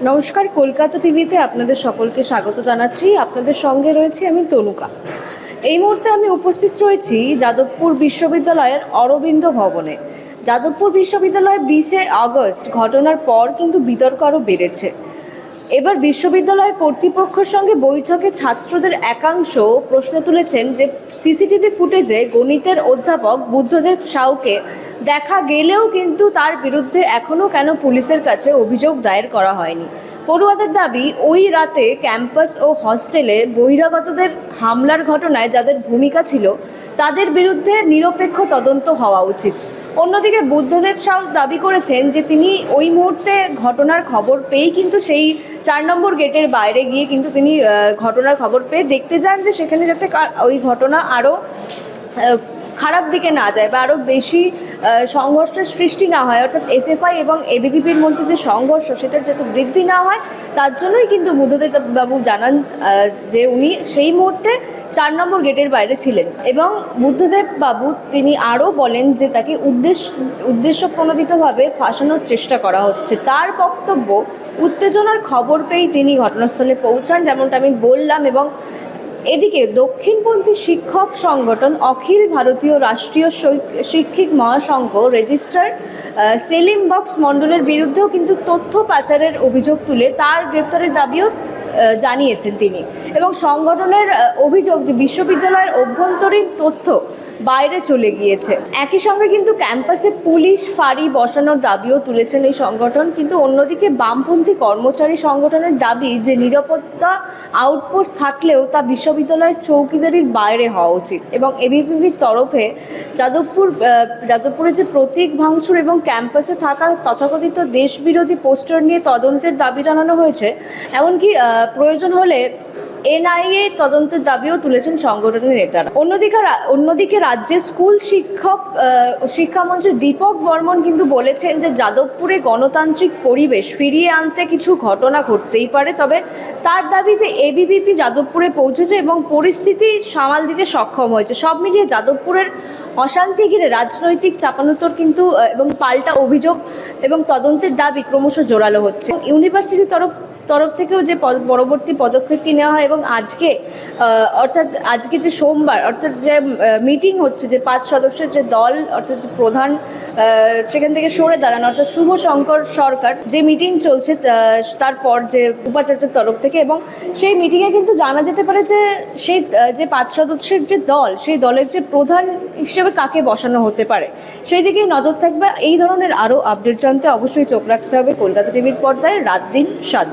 নমস্কার, কলকাতা টিভিতে আপনাদের সকলকে স্বাগত জানাচ্ছি। আপনাদের সঙ্গে রয়েছি আমি তনুকা। এই মুহূর্তে আমি উপস্থিত রয়েছি যাদবপুর বিশ্ববিদ্যালয়ের অরবিন্দ ভবনে। যাদবপুর বিশ্ববিদ্যালয়ে 20 আগস্ট ঘটনার পর কিন্তু বিতর্ক আরও বেড়েছে। এবার বিশ্ববিদ্যালয় কর্তৃপক্ষের সঙ্গে বৈঠকে ছাত্রদের একাংশ প্রশ্ন তুলেছেন যে সিসিটিভি ফুটেজে গণিতের অধ্যাপক বুদ্ধদেব সাউকে দেখা গেলেও কিন্তু তার বিরুদ্ধে এখনও কেন পুলিশের কাছে অভিযোগ দায়ের করা হয়নি। পড়ুয়াদের দাবি, ওই রাতে ক্যাম্পাস ও হস্টেলে বহিরাগতদের হামলার ঘটনায় যাদের ভূমিকা ছিল তাদের বিরুদ্ধে নিরপেক্ষ তদন্ত হওয়া উচিত। অন্যদিকে বুদ্ধদেব সাউ দাবি করেছেন যে তিনি ওই মুহূর্তে ঘটনার খবর পেয়েই কিন্তু সেই 4 নম্বর গেটের বাইরে গিয়ে কিন্তু তিনি ঘটনার খবর পেয়ে দেখতে যান যে সেখানে যাতে ওই ঘটনা আরও খারাপ দিকে না যায় বা আরও বেশি সংঘর্ষের সৃষ্টি না হয়, অর্থাৎ এসএফআই এবং এবিভিপির মধ্যে যে সংঘর্ষ সেটা যাতে বৃদ্ধি না হয়, তার জন্যই কিন্তু বুদ্ধদেব বাবু জানান যে উনি সেই মুহূর্তে 4 নম্বর গেটের বাইরে ছিলেন। এবং বুদ্ধদেব বাবু তিনি আরও বলেন যে তাকে উদ্দেশ্যপ্রণোদিতভাবে ফাঁসানোর চেষ্টা করা হচ্ছে। তার বক্তব্য, উত্তেজনার খবর পেয়েই তিনি ঘটনাস্থলে পৌঁছান, যেমনটা আমি বললাম। এবং এদিকে দক্ষিণপন্থী শিক্ষক সংগঠন অখিল ভারতীয় রাষ্ট্রীয় শিক্ষক মহাসংঘ রেজিস্ট্রার সেলিম বক্স মণ্ডলের বিরুদ্ধেও কিন্তু তথ্য পাচারের অভিযোগ তুলে তার গ্রেপ্তারের দাবিও জানিয়েছেন তিনি। এবং সংগঠনের অভিযোগ যে বিশ্ববিদ্যালয়ের অভ্যন্তরীণ তথ্য বাইরে চলে গিয়েছে। একই সঙ্গে কিন্তু ক্যাম্পাসে পুলিশ ফাঁড়ি বসানোর দাবিও তুলেছেন এই সংগঠন। কিন্তু অন্যদিকে বামপন্থী কর্মচারী সংগঠনের দাবি যে নিরাপত্তা আউটপোস্ট থাকলেও তা বিশ্ববিদ্যালয়ের চৌকিদারির বাইরে হওয়া উচিত। এবং এবিভিপির তরফে যাদবপুরে যে প্রতীক ভাঙচুর এবং ক্যাম্পাসে থাকা তথাকথিত দেশবিরোধী পোস্টার নিয়ে তদন্তের দাবি জানানো হয়েছে। এমনকি প্রয়োজন হলে এনআইএ তদন্তের দাবিও তুলেছেন সংগঠনের নেতারা। অন্যদিকে রাজ্যের স্কুল শিক্ষামন্ত্রী দীপক বর্মন কিন্তু বলেছেন যে যাদবপুরে গণতান্ত্রিক পরিবেশ ফিরিয়ে আনতে কিছু ঘটনা ঘটতেই পারে, তবে তার দাবি যে এবিভিপি যাদবপুরে পৌঁছেছে এবং পরিস্থিতি সামাল দিতে সক্ষম হয়েছে। সব মিলিয়ে যাদবপুরের অশান্তি ঘিরে রাজনৈতিক চাপানোতর কিন্তু এবং পাল্টা অভিযোগ এবং তদন্তের দাবি ক্রমশ জোরালো হচ্ছে। ইউনিভার্সিটির তরফ থেকেও যে পরবর্তী পদক্ষেপটি নেওয়া হয় এবং আজকে যে সোমবার অর্থাৎ যে মিটিং হচ্ছে, যে 5 সদস্যের যে দল অর্থাৎ প্রধান সেখান থেকে সরে দাঁড়ান অর্থাৎ শুভ শঙ্কর সরকার, যে মিটিং চলছে তারপর যে উপাচার্যের তরফ থেকে, এবং সেই মিটিংয়ে কিন্তু জানা যেতে পারে যে সেই যে 5 সদস্যের যে দল, সেই দলের যে প্রধান হিসেবে কাকে বসানো হতে পারে সেই দিকেই নজর থাকবে। এই ধরনের আরও আপডেট জানতে অবশ্যই চোখ রাখতে হবে কলকাতা টিভির পর্দায় রাত দিন 7।